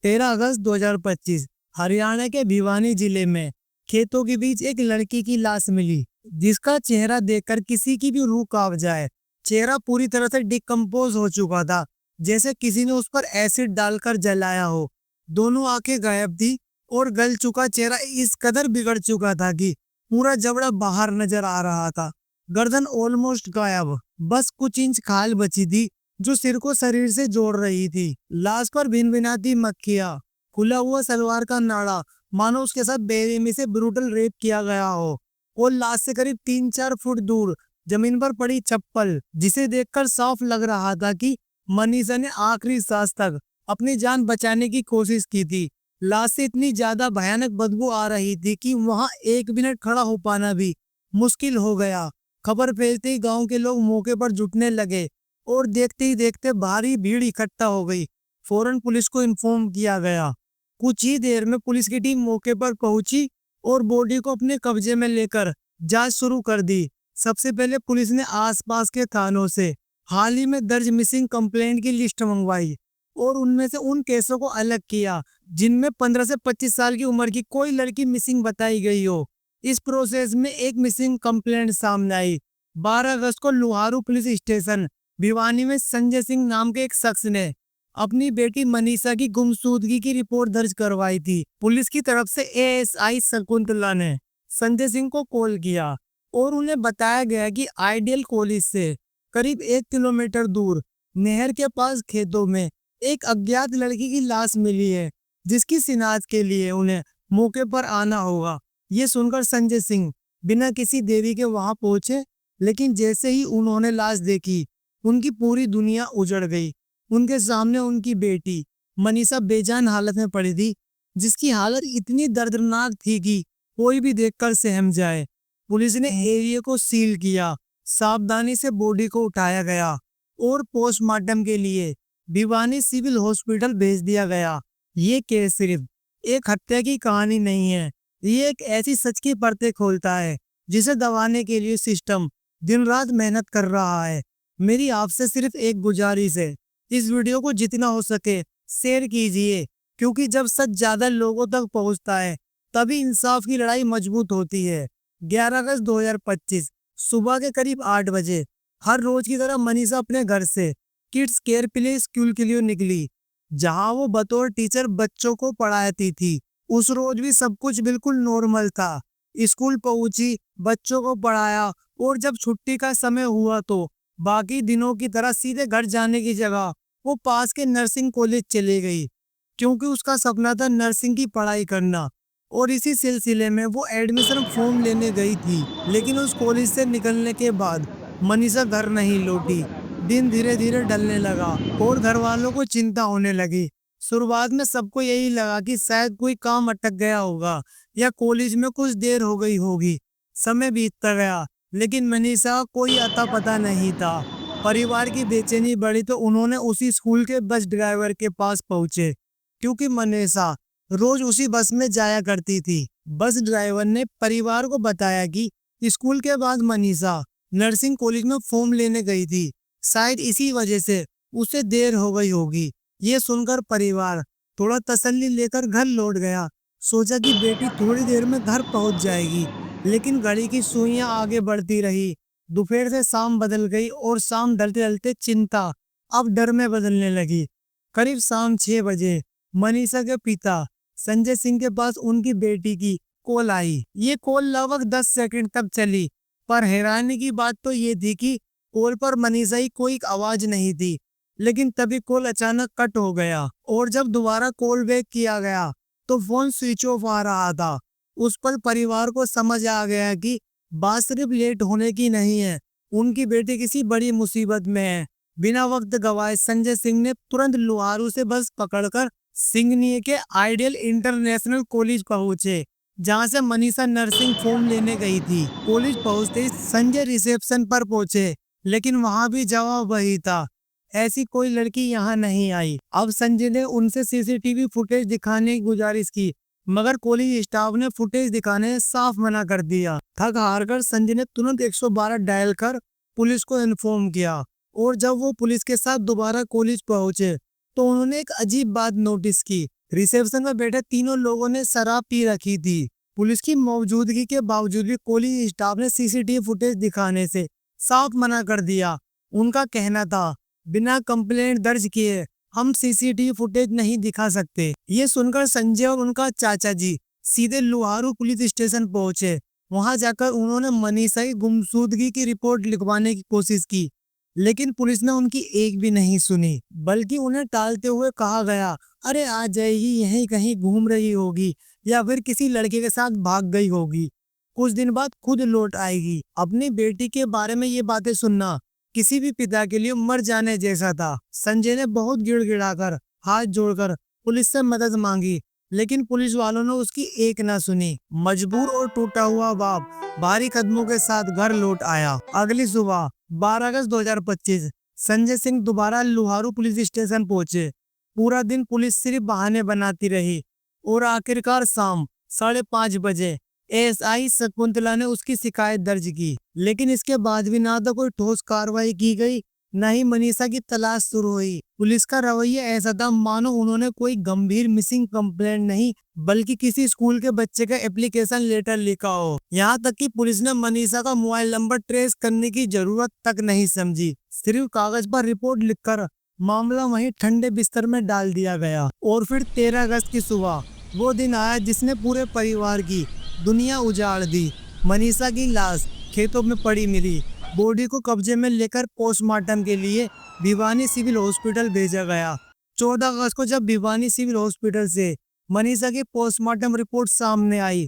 13 अगस्त 2025 हरियाणा के भिवानी जिले में खेतों के बीच एक लड़की की लाश मिली, जिसका चेहरा देखकर किसी की भी रूह कांप जाए। चेहरा पूरी तरह से डिकम्पोज हो चुका था, जैसे किसी ने उस पर एसिड डालकर जलाया हो। दोनों आंखें गायब थी और गल चुका चेहरा इस कदर बिगड़ चुका था कि पूरा जबड़ा बाहर नजर आ रहा था। गर्दन ऑलमोस्ट गायब, बस कुछ इंच खाल बची थी जो सिर को शरीर से जोड़ रही थी। लाश पर भिनभिनाती मक्खियां, खुला हुआ सलवार का नाड़ा, मानो उसके साथ बेरहमी से ब्रूटल रेप किया गया हो। और लाश से करीब 3-4 फुट दूर जमीन पर पड़ी चप्पल, जिसे देखकर साफ लग रहा था कि मनीषा ने आखिरी सांस तक अपनी जान बचाने की कोशिश की थी। लाश से इतनी ज्यादा भयानक बदबू आ रही थी कि वहां 1 मिनट खड़ा हो पाना भी मुश्किल हो गया। खबर फैलते ही गांव के लोग मौके पर जुटने लगे और देखते ही देखते भारी भीड़ इकट्ठा हो गई। फौरन पुलिस को इन्फॉर्म किया गया। कुछ ही देर में पुलिस की टीम मौके पर पहुंची और बॉडी को अपने कब्जे में लेकर जांच शुरू कर दी। सबसे पहले पुलिस ने आसपास के थानों से हाल ही में दर्ज मिसिंग कंप्लेंट की लिस्ट मंगवाई और उनमें से उन केसों को अलग किया जिनमें 15 से 25 साल की उम्र की कोई लड़की मिसिंग बताई गई हो। इस प्रोसेस में एक मिसिंग कंप्लेंट सामने आई। 12 अगस्त को लुहारू पुलिस स्टेशन भिवानी में संजय सिंह नाम के एक शख्स ने अपनी बेटी मनीषा की गुमशुदगी की रिपोर्ट दर्ज करवाई थी। पुलिस की तरफ से एएसआई शकुंतला ने संजय सिंह को कॉल किया और उन्हें बताया गया कि आइडियल कॉलेज से करीब 1 किलोमीटर दूर नहर के पास खेतों में एक अज्ञात लड़की की लाश मिली है, जिसकी शिनाख्त के लिए उन्हें मौके पर आना होगा। ये सुनकर संजय सिंह बिना किसी देरी के वहां पहुंचे, लेकिन जैसे ही उन्होंने लाश देखी, उनकी पूरी दुनिया उजड़ गई। उनके सामने उनकी बेटी मनीषा बेजान हालत में पड़ी थी, जिसकी हालत इतनी दर्दनाक थी कि कोई भी देखकर सहम जाए। पुलिस ने एरिया को सील किया, सावधानी से बॉडी को उठाया गया और पोस्टमार्टम के लिए भिवानी सिविल हॉस्पिटल भेज दिया गया। ये केस सिर्फ एक हत्या की कहानी नहीं है, ये एक ऐसी सच की परतें खोलता है जिसे दबाने के लिए सिस्टम दिन रात मेहनत कर रहा है। मेरी आपसे सिर्फ एक गुजारिश है, इस वीडियो को जितना हो सके शेयर कीजिए, क्योंकि जब सच ज्यादा लोगों तक पहुंचता है तभी इंसाफ की लड़ाई मजबूत होती है। 11 अगस्त 2025 सुबह के करीब 8 बजे हर रोज की तरह मनीषा अपने घर से किड्स केयर प्ले स्कूल के लिए निकली, जहां वो बतौर टीचर बच्चों को पढ़ाती थी। उस रोज भी सब कुछ बिल्कुल नॉर्मल था। स्कूल पहुंची, बच्चों को पढ़ाया और जब छुट्टी का समय हुआ तो बाकी दिनों की तरह सीधे घर जाने की जगह वो पास के नर्सिंग कॉलेज चले गई, क्योंकि उसका सपना था नर्सिंग की पढ़ाई करना। और इसी सिलसिले में वो एडमिशन फॉर्म लेने गई थी। लेकिन उस कॉलेज से निकलने के बाद मनीषा घर नहीं लौटी। दिन धीरे धीरे ढलने लगा और घर वालों को चिंता होने लगी। शुरुआत में सबको यही लगा कि शायद कोई काम अटक गया होगा या कॉलेज में कुछ देर हो गई होगी। समय बीतता गया, लेकिन मनीषा का कोई अता पता नहीं था। परिवार की बेचैनी बढ़ी तो उन्होंने उसी स्कूल के बस ड्राइवर के पास पहुंचे, क्योंकि मनीषा रोज उसी बस में जाया करती थी। बस ड्राइवर ने परिवार को बताया कि स्कूल के बाद मनीषा नर्सिंग कॉलेज में फॉर्म लेने गई थी, शायद इसी वजह से उसे देर हो गई होगी। ये सुनकर परिवार थोड़ा तसल्ली लेकर घर लौट गया। सोचा कि बेटी थोड़ी देर में घर पहुंच जाएगी, लेकिन घड़ी की सुइयां आगे बढ़ती रही। दोपहर से शाम बदल गई और शाम ढलते ढलते चिंता अब डर में बदलने लगी। करीब शाम 6 बजे मनीषा के पिता संजय सिंह के पास उनकी बेटी की कॉल आई। ये कॉल लगभग 10 सेकंड तक चली, पर हैरानी की बात तो ये थी कि कॉल पर मनीषा की कोई आवाज नहीं थी। लेकिन तभी कॉल अचानक कट हो गया और जब दोबारा कॉल बैक किया गया तो फोन स्विच ऑफ आ रहा था। उस पर परिवार को समझ आ गया कि बात सिर्फ लेट होने की नहीं है, उनकी बेटी किसी बड़ी मुसीबत में है। बिना वक्त गवाए संजय सिंह ने तुरंत लुहारू से बस पकड़कर सिंगनीय के आइडियल इंटरनेशनल कॉलेज पहुंचे, जहां से मनीषा नर्सिंग फॉर्म लेने गई थी। कॉलेज पहुंचते ही संजय रिसेप्शन पर पहुंचे, लेकिन वहां भी जवाब वही था, ऐसी कोई लड़की यहाँ नहीं आई। अब संजय ने उनसे सीसीटीवी फुटेज दिखाने की गुजारिश की, मगर कॉलेज स्टाफ ने फुटेज दिखाने से साफ मना कर दिया। थक हार कर संजय ने तुरंत 112 डायल कर पुलिस को इन्फॉर्म किया और जब वो पुलिस के साथ दोबारा कॉलेज पहुंचे तो उन्होंने एक अजीब बात नोटिस की। रिसेप्शन में बैठे तीनों लोगों ने शराब पी रखी थी। पुलिस की मौजूदगी के बावजूद भी कॉलेज स्टाफ ने सीसीटीवी फुटेज दिखाने से साफ मना कर दिया। उनका कहना था, बिना कंप्लेंट दर्ज किए हम सीसीटीवी फुटेज नहीं दिखा सकते। ये सुनकर संजय और उनका चाचा जी सीधे लोहारू पुलिस स्टेशन पहुंचे। वहां जाकर उन्होंने मनीषा की गुमशुदगी की रिपोर्ट लिखवाने की कोशिश की, लेकिन पुलिस ने उनकी एक भी नहीं सुनी, बल्कि उन्हें टालते हुए कहा गया, अरे आ जाएगी, यहीं कहीं घूम रही होगी या फिर किसी लड़के के साथ भाग गई होगी, कुछ दिन बाद खुद लौट आएगी। अपनी बेटी के बारे में ये बातें सुनना किसी भी पिता के लिए मर जाने जैसा था। संजय ने बहुत गिड़गिड़ाकर हाथ जोड़कर पुलिस से मदद मांगी, लेकिन पुलिस वालों ने उसकी एक ना सुनी। मजबूर और टूटा हुआ बाप भारी कदमों के साथ घर लौट आया। अगली सुबह 12 अगस्त 2025 संजय सिंह दोबारा लोहारू पुलिस स्टेशन पहुंचे। पूरा दिन पुलिस सिर्फ बहाने बनाती रही और आखिरकार शाम 5:30 बजे एएसआई शकुंतला ने उसकी शिकायत दर्ज की, लेकिन इसके बाद भी ना तो कोई ठोस कार्रवाई की गई, न ही मनीषा की तलाश शुरू हुई। पुलिस का रवैया ऐसा था मानो उन्होंने कोई गंभीर मिसिंग कंप्लेंट नहीं, बल्कि किसी स्कूल के बच्चे का एप्लीकेशन लेटर लिखा हो। यहाँ तक कि पुलिस ने मनीषा का मोबाइल नंबर ट्रेस करने की जरूरत तक नहीं समझी। सिर्फ कागज पर रिपोर्ट लिखकर मामला वहीं ठंडे बिस्तर में डाल दिया गया। और फिर 13 अगस्त की सुबह वो दिन आया जिसने पूरे परिवार की दुनिया उजाड़ दी। मनीषा की लाश खेतों में पड़ी मिली। बॉडी को कब्जे में लेकर पोस्टमार्टम के लिए भिवानी सिविल हॉस्पिटल भेजा गया। 14 अगस्त को जब भिवानी सिविल हॉस्पिटल से मनीषा की पोस्टमार्टम रिपोर्ट सामने आई,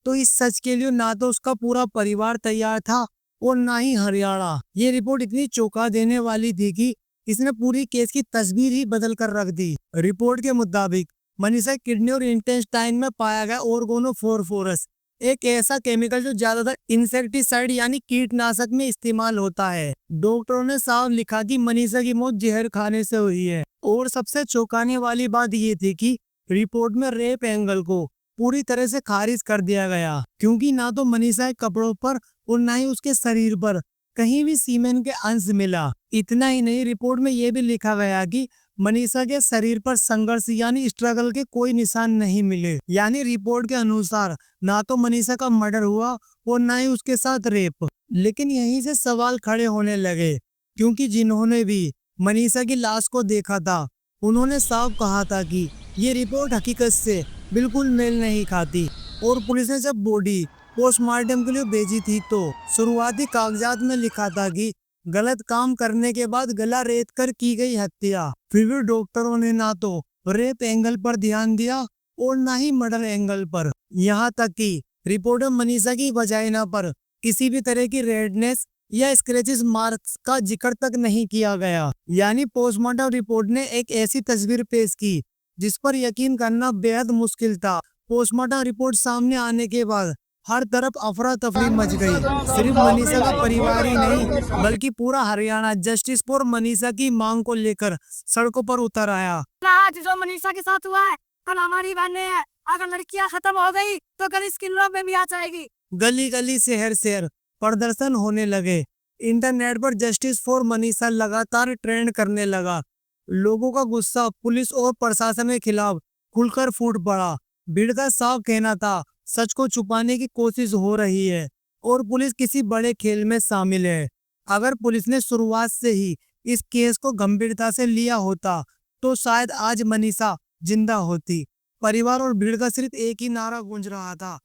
तो इस सच के लिए ना तो उसका पूरा परिवार तैयार था और ना ही हरियाणा। ये रिपोर्ट इतनी चौंका देने वाली थी कि इसने पूरी केस की तस्वीर ही बदल कर रख दी। रिपोर्ट के मुताबिक मनीषा किडनी और इंटेस्टाइन में पाया गया ऑर्गोनोफोरफोरस, एक ऐसा केमिकल जो ज्यादातर इंसेक्टिसाइड यानी कीटनाशक में इस्तेमाल होता है। डॉक्टरों ने साफ लिखा कि मनीषा की मौत जहर खाने से हुई है। और सबसे चौंकाने वाली बात ये थी कि रिपोर्ट में रेप एंगल को पूरी तरह से खारिज कर दिया गया, क्योंकि ना तो मनीषा के कपड़ों पर और ना ही उसके शरीर पर कहीं भी सीमेन के अंश मिला। इतना ही नहीं, रिपोर्ट में यह भी लिखा गया कि मनीषा के शरीर पर संघर्ष यानी स्ट्रगल के कोई निशान नहीं मिले। यानी रिपोर्ट के अनुसार ना तो मनीषा का मर्डर हुआ और ना ही उसके साथ रेप। लेकिन यहीं से सवाल खड़े होने लगे, क्योंकि जिन्होंने भी मनीषा की लाश को देखा था उन्होंने साफ कहा था कि ये रिपोर्ट हकीकत से बिल्कुल मेल नहीं खाती। और पुलिस ने जब बॉडी पोस्टमार्टम के लिए भेजी थी तो शुरुआती कागजात में लिखा था कि गलत काम करने के बाद गला रेत कर की गई हत्या। फिर भी डॉक्टरों ने ना तो रेप एंगल पर ध्यान दिया और ना ही मर्डर एंगल पर। यहाँ तक कि रिपोर्ट में मनीषा की वजाइना पर किसी भी तरह की रेडनेस या स्क्रैचेस मार्क्स का जिक्र तक नहीं किया गया। यानी पोस्टमार्टम रिपोर्ट ने एक ऐसी तस्वीर पेश की जिस पर यकीन करना बेहद मुश्किल था। पोस्टमार्टम रिपोर्ट सामने आने के बाद हर तरफ अफरा तफरी मच गई। सिर्फ मनीषा का परिवार ही नहीं, बल्कि पूरा हरियाणा जस्टिस फॉर मनीषा की मांग को लेकर सड़कों पर उतर आया। आज जो मनीषा के साथ हुआ है कल हमारी बहनें हैं। अगर लड़कियां खत्म हो गई तो कल इसकी लव में भी आ जाएगी। गली गली शहर शहर प्रदर्शन होने लगे। इंटरनेट पर जस्टिस फॉर मनीषा लगातार ट्रेंड करने लगा। लोगों का गुस्सा पुलिस और प्रशासन के खिलाफ खुलकर फूट पड़ा। भीड़ का साफ कहना था सच को छुपाने की कोशिश हो रही है और पुलिस किसी बड़े खेल में शामिल है। अगर पुलिस ने शुरुआत से ही इस केस को गंभीरता से लिया होता तो शायद आज मनीषा जिंदा होती। परिवार और भीड़ का सिर्फ एक ही नारा गूंज रहा था,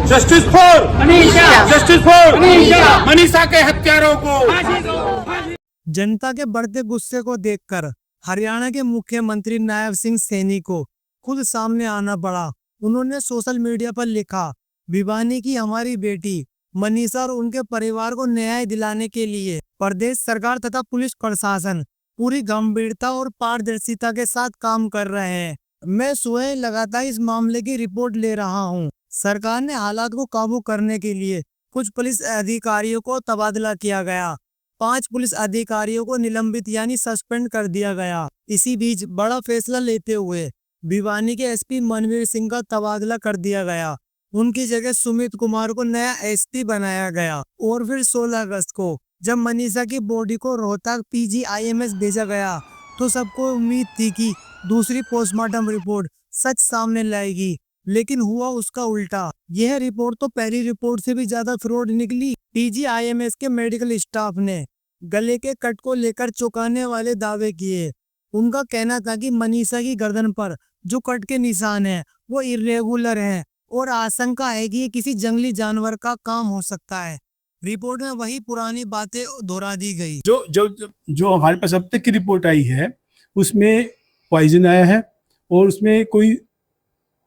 justice for Manisha, justice for Manisha, Manisha के हत्यारों को। जनता के बढ़ते गुस्से को देखकर हरियाणा के मुख्यमंत्री नायब सिंह सैनी को खुद सामने आना पड़ा। उन्होंने सोशल मीडिया पर लिखा, भिवानी की हमारी बेटी मनीषा और उनके परिवार को न्याय दिलाने के लिए प्रदेश सरकार तथा पुलिस प्रशासन पूरी गंभीरता और पारदर्शिता के साथ काम कर रहे हैं। मैं स्वयं लगातार इस मामले की रिपोर्ट ले रहा हूं। सरकार ने हालात को काबू करने के लिए कुछ पुलिस अधिकारियों को तबादला किया गया। 5 पुलिस अधिकारियों को निलंबित यानी सस्पेंड कर दिया गया। इसी बीच बड़ा फैसला लेते हुए भिवानी के एसपी मनवीर सिंह का तबादला कर दिया गया। उनकी जगह सुमित कुमार को नया एसपी बनाया गया। और फिर 16 अगस्त को जब मनीषा की बॉडी को रोहतक पीजीआईएमएस भेजा गया तो सबको उम्मीद थी कि दूसरी पोस्टमार्टम रिपोर्ट सच सामने लाएगी, लेकिन हुआ उसका उल्टा। यह रिपोर्ट तो पहली रिपोर्ट से भी ज्यादा फ्रॉड निकली। PGIMS के मेडिकल स्टाफ ने गले के कट को लेकर चौंकाने वाले दावे किए। उनका कहना था कि मनीषा की गर्दन पर जो कट के निशान हैं वो इरेगुलर हैं और आशंका है कि ये किसी जंगली जानवर का काम हो सकता है। रिपोर्ट में वही पुरानी बातें दोहरा दी गई। जो जो जो हमारे पास अब तक की रिपोर्ट आई है उसमें पॉइजन आया है और उसमें कोई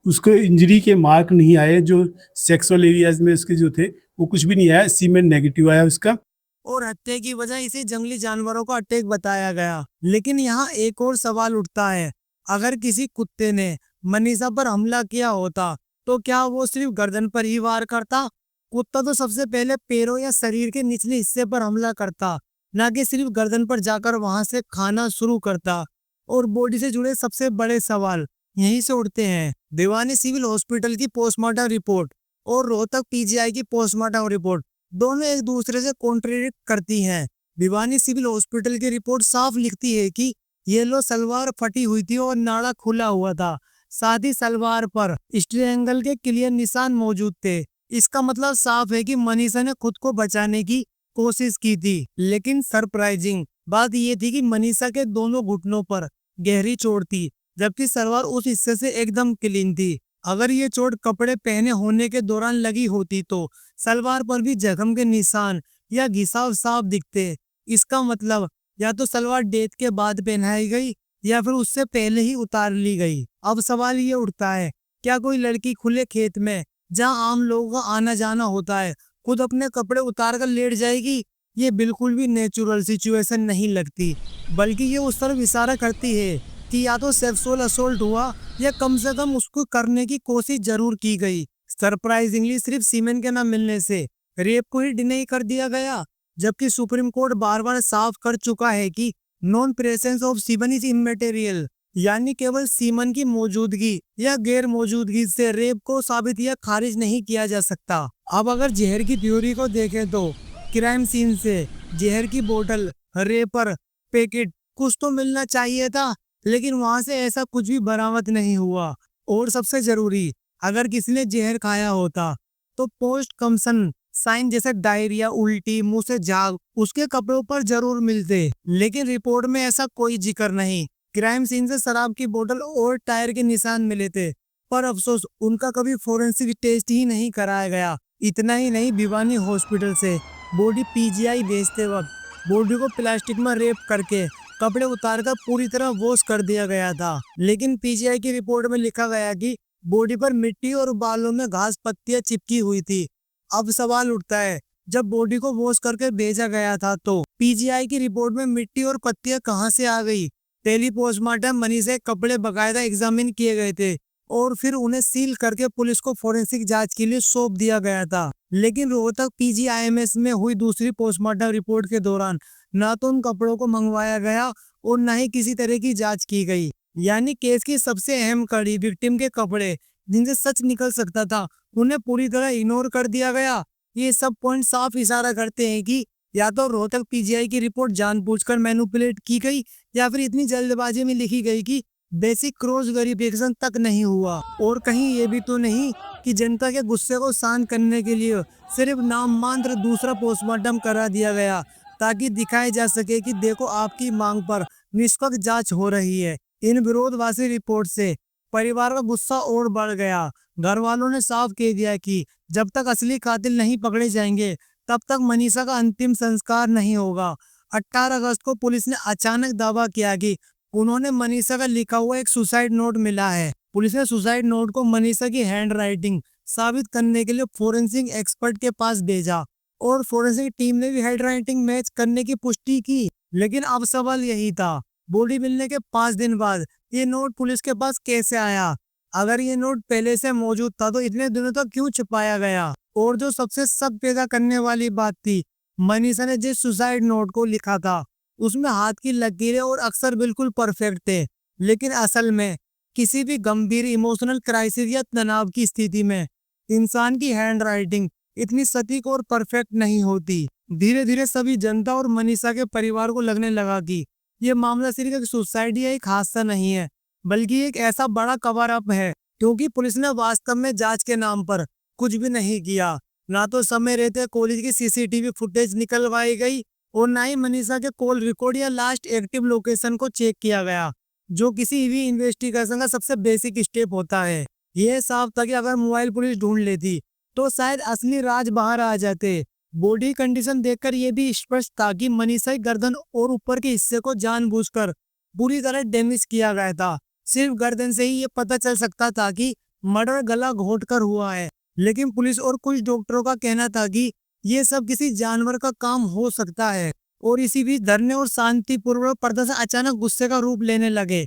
उसको इंजरी के मार्क नहीं आए। जो सेक्सुअल एरियाज में उसके जो थे वो कुछ भी नहीं आया। सीमेन नेगेटिव आया उसका। और हत्या की वजह इसे जंगली जानवरों का अटैक बताया गया। लेकिन यहाँ एक और सवाल उठता है, अगर किसी कुत्ते ने मनीषा पर हमला किया होता तो क्या वो सिर्फ गर्दन पर ही वार करता? कुत्ता तो सबसे पहले पैरों या शरीर के निचले हिस्से पर हमला करता, ना कि सिर्फ गर्दन पर जाकर वहां से खाना शुरू करता। और बॉडी से जुड़े सबसे बड़े सवाल यहीं से उठते हैं। भिवानी सिविल हॉस्पिटल की पोस्टमार्टम रिपोर्ट और रोहतक PGI की पोस्टमार्टम रिपोर्ट दोनों एक दूसरे से कॉन्ट्रडिक्ट करती हैं। भिवानी सिविल हॉस्पिटल की रिपोर्ट साफ लिखती है कि येलो सलवार फटी हुई थी और नाड़ा खुला हुआ था। साथ ही सलवार पर स्ट्रेंगल के क्लियर निशान मौजूद थे। इसका मतलब साफ है कि मनीषा ने खुद को बचाने की कोशिश की थी। लेकिन सरप्राइजिंग बात यह थी कि मनीषा के दोनों घुटनों पर गहरी चोट थी, जबकि सलवार उस हिस्से से एकदम क्लीन थी। अगर ये चोट कपड़े पहने होने के दौरान लगी होती तो सलवार पर भी जख्म के निशान या घिसाव साफ दिखते। इसका मतलब या तो सलवार डेथ के बाद पहनाई गई या फिर उससे पहले ही उतार ली गई। अब सवाल ये उठता है, क्या कोई लड़की खुले खेत में जहां आम लोगों का आना जाना होता है खुद अपने कपड़े उतार कर लेट जाएगी? ये बिल्कुल भी नेचुरल सिचुएशन नहीं लगती, बल्कि ये उस तरफ इशारा करती है कि या तो सेक्सुअल असोल्ट हुआ या कम से कम उसको करने की कोशिश जरूर की गई। सरप्राइजिंगली सिर्फ सीमेन के न मिलने से रेप को ही डिनाई कर दिया गया, जबकि सुप्रीम कोर्ट बार बार साफ कर चुका है कि non presence of semen is immaterial, यानी केवल सीमन की मौजूदगी या गैर मौजूदगी से रेप को साबित या खारिज नहीं किया जा सकता। अब अगर जहर की थ्योरी को देखें तो क्राइम सीन से जहर की बोतल, रेपर, पैकेट कुछ तो मिलना चाहिए था, लेकिन वहां से ऐसा कुछ भी बरामद नहीं हुआ। और सबसे जरूरी, अगर किसी ने जहर खाया होता तो पोस्ट कंसन साइन जैसे डायरिया, उल्टी, मुंह से झाग उसके कपड़ों पर जरूर मिलते, लेकिन रिपोर्ट में ऐसा कोई जिक्र नहीं। क्राइम सीन से शराब की बोतल और टायर के निशान मिले थे, पर अफसोस उनका कभी फोरेंसिक टेस्ट ही नहीं कराया गया। इतना ही नहीं, भिवानी हॉस्पिटल से बॉडी PGI भेजते वक्त बॉडी को प्लास्टिक में रेप करके कपड़े उतारकर पूरी तरह वॉश कर दिया गया था। लेकिन PGI की रिपोर्ट में लिखा गया कि बॉडी पर मिट्टी और बालों में घास पत्तियां चिपकी हुई थी। अब सवाल उठता है, जब बॉडी को वॉश करके भेजा गया था तो PGI की रिपोर्ट में मिट्टी और पत्तियां कहां से आ गई? पहली पोस्टमार्टम मनीषा के कपड़े बाकायदा एग्जामिन किए गए थे और फिर उन्हें सील करके पुलिस को फोरेंसिक जांच के लिए सौंप दिया गया था। लेकिन रोहतक PGIMS में हुई दूसरी पोस्टमार्टम रिपोर्ट के दौरान ना तो उन कपड़ों को मंगवाया गया और ना ही किसी तरह की जांच की गई। यानी केस की सबसे अहम कड़ी, विक्टिम के कपड़े जिनसे सच निकल सकता था, उन्हें पूरी तरह इग्नोर कर दिया गया। ये सब पॉइंट साफ इशारा करते हैं कि या तो रोहतक PGI की रिपोर्ट जानबूझकर मैनिपुलेट की गई या फिर इतनी जल्दबाजी में लिखी गई कि बेसिक क्रॉस वेरिफिकेशन तक नहीं हुआ। और कहीं ये भी तो नहीं कि जनता के गुस्से को शांत करने के लिए सिर्फ नाम मात्र दूसरा पोस्टमार्टम करा दिया गया, ताकि दिखाया जा सके कि देखो आपकी मांग पर निष्पक्ष जांच हो रही है। इन विरोधाभासी रिपोर्ट से परिवार का गुस्सा और बढ़ गया। घर वालों ने साफ कह दिया कि जब तक असली कातिल नहीं पकड़े जाएंगे तब तक मनीषा का अंतिम संस्कार नहीं होगा। 18 अगस्त को पुलिस ने अचानक दावा किया कि उन्होंने मनीषा का लिखा हुआ एक सुसाइड नोट मिला है। पुलिस ने सुसाइड नोट को मनीषा की हैंड राइटिंग साबित करने के लिए फोरेंसिक एक्सपर्ट के पास भेजा और फोरेंसिक टीम ने भी हैंड राइटिंग मैच करने की पुष्टि की। लेकिन अब सवाल यही था, बॉडी मिलने के 5 दिन बाद ये नोट पुलिस के पास कैसे आया? अगर ये नोट पहले से मौजूद था तो इतने दिनों तक क्यों छुपाया गया? और जो सबसे शक पैदा करने वाली बात थी, मनीषा ने जिस सुसाइड नोट को लिखा था उसमें हाथ की लकीरें और अक्षर बिल्कुल परफेक्ट थे, लेकिन असल में किसी भी गंभीर इमोशनल क्राइसिस या तनाव की स्थिति में इंसान की हैंड राइटिंग इतनी सटीक और परफेक्ट नहीं होती। धीरे धीरे सभी जनता और मनीषा के परिवार को लगने लगा कि ये मामला सिर्फ एक सुसाइड या एक हादसा नहीं है, बल्कि एक ऐसा बड़ा कवर अप है, क्योंकि पुलिस ने वास्तव में जांच के नाम पर कुछ भी नहीं किया। ना तो समय रहते कॉलेज की सीसीटीवी फुटेज निकलवाई गई और ना ही मनीषा के कॉल रिकॉर्ड या लास्ट एक्टिव लोकेशन को चेक किया गया, जो किसी भी इन्वेस्टिगेशन का सबसे बेसिक स्टेप होता है। यह साफ था कि अगर मोबाइल पुलिस ढूंढ लेती तो शायद असली राज बाहर आ जाते। बॉडी कंडीशन देखकर यह भी स्पष्ट था कि मनीषा की गर्दन और ऊपर के हिस्से को जानबूझकर बुरी तरह डैमेज किया गया था। सिर्फ गर्दन से ही ये पता चल सकता था कि मर्डर गला घोंटकर हुआ है, लेकिन पुलिस और कुछ डॉक्टरों का कहना था कि ये सब किसी जानवर का काम हो सकता है। और इसी बीच धरने और शांतिपूर्वक प्रदर्शन अचानक गुस्से का रूप लेने लगे।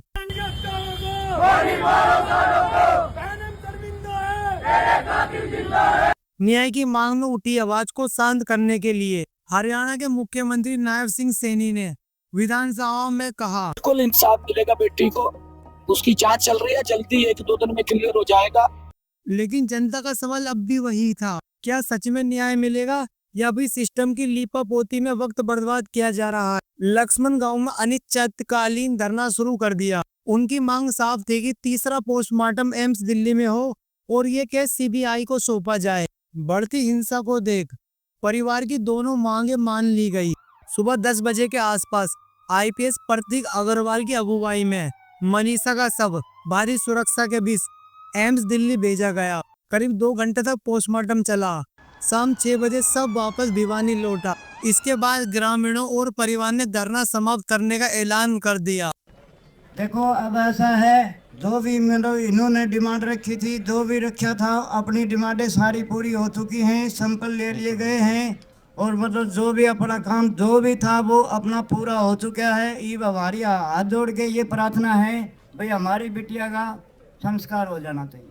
न्याय की मांग में उठी आवाज को शांत करने के लिए हरियाणा के मुख्यमंत्री नायब सिंह सैनी ने विधानसभा में कहा, बिल्कुल इंसाफ मिलेगा बेटी को, उसकी जांच चल रही है, जल्दी 1-2 दिन में क्लियर हो जाएगा। लेकिन जनता का सवाल अब भी वही था, क्या सच में न्याय मिलेगा या भी सिस्टम की लीपापोती में वक्त बर्बाद किया जा रहा है। लक्ष्मण गांव में अनिश्चितकालीन धरना शुरू कर दिया। उनकी मांग साफ थी कि तीसरा पोस्टमार्टम एम्स दिल्ली में हो और ये केस सीबीआई को सौंपा जाए। बढ़ती हिंसा को देख परिवार की दोनों मांगे मान ली गई। सुबह 10 बजे के आसपास आईपीएस प्रतीक अग्रवाल की अगुवाई में मनीषा का शव भारी सुरक्षा के बीच एम्स दिल्ली भेजा गया। करीब 2 घंटे तक पोस्टमार्टम चला। शाम 6 बजे सब वापस भिवानी लौटा। इसके बाद ग्रामीणों और परिवार ने धरना समाप्त करने का ऐलान कर दिया। देखो अब ऐसा है, जो भी मतलब इन्होंने डिमांड रखी थी, जो भी रखा था, अपनी डिमांडें सारी पूरी हो चुकी हैं, सैंपल ले लिए गए हैं और मतलब जो भी अपना काम जो भी था वो अपना पूरा हो चुका है। ये हमारी हाथ जोड़ के ये प्रार्थना है भाई हमारी बिटिया का संस्कार हो जाना चाहिए।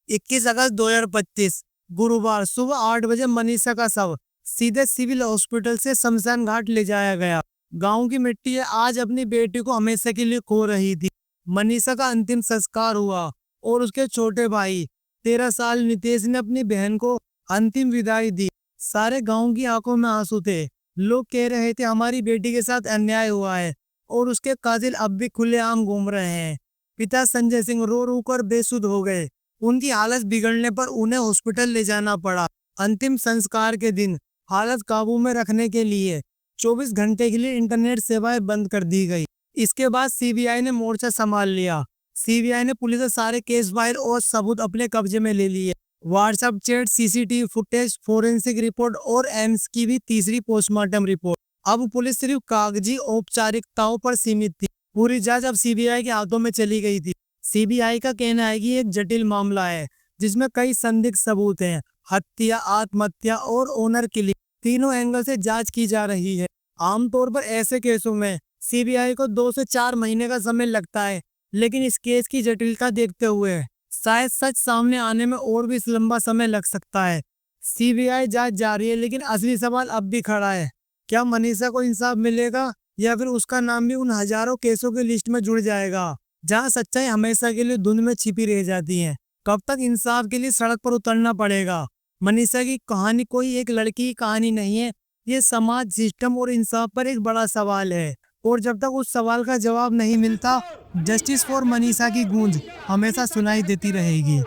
21 अगस्त 2025 गुरुवार सुबह 8 बजे मनीषा का शव सीधे सिविल हॉस्पिटल से शमशान घाट ले जाया गया। गांव की मिट्टी आज अपनी बेटी को हमेशा के लिए खो रही थी। मनीषा का अंतिम संस्कार हुआ और उसके छोटे भाई 13 साल नितेश ने अपनी बहन को अंतिम विदाई दी। सारे गांव की आंखों में आंसू थे। लोग कह रहे थे हमारी बेटी के साथ अन्याय हुआ है और उसके कातिल अब भी खुलेआम घूम रहे हैं। पिता संजय सिंह रो रो कर बेसुध हो गए। उनकी हालत बिगड़ने पर उन्हें हॉस्पिटल ले जाना पड़ा। अंतिम संस्कार के दिन हालत काबू में रखने के लिए 24 घंटे के लिए इंटरनेट सेवाएं बंद कर दी गई। इसके बाद सीबीआई ने मोर्चा संभाल लिया। सीबीआई ने पुलिस से सारे केस फाइल और सबूत अपने कब्जे में ले लिए। WhatsApp chat, CCTV footage, forensic report और एम्स की भी तीसरी पोस्टमार्टम रिपोर्ट। अब पुलिस सिर्फ कागजी औपचारिकताओं पर सीमित थी। पूरी जांच अब सीबीआई के हाथों में चली गई थी। सीबीआई का कहना है कि एक जटिल मामला है जिसमें कई संदिग्ध सबूत हैं। हत्या, आत्महत्या और ऑनर किलिंग, तीनों एंगल से जांच की जा रही है। आमतौर पर ऐसे केसों में सीबीआई को 2 से 4 महीने का समय लगता है, लेकिन इस केस की जटिलता देखते हुए शायद सच सामने आने में और भी लंबा समय लग सकता है। सीबीआई जांच जारी है, लेकिन असली सवाल अब भी खड़ा है, क्या मनीषा को इंसाफ मिलेगा या फिर उसका नाम भी उन हजारों केसों की लिस्ट में जुड़ जाएगा जहां सच्चाई हमेशा के लिए धुंध में छिपी रह जाती है। कब तक इंसाफ के लिए सड़क पर उतरना पड़ेगा? मनीषा की कहानी कोई एक लड़की की कहानी नहीं है, ये समाज, सिस्टम और इंसाफ पर एक बड़ा सवाल है। और जब तक उस सवाल का जवाब नहीं मिलता, जस्टिस फॉर मनीषा की गूंज हमेशा सुनाई देती रहेगी।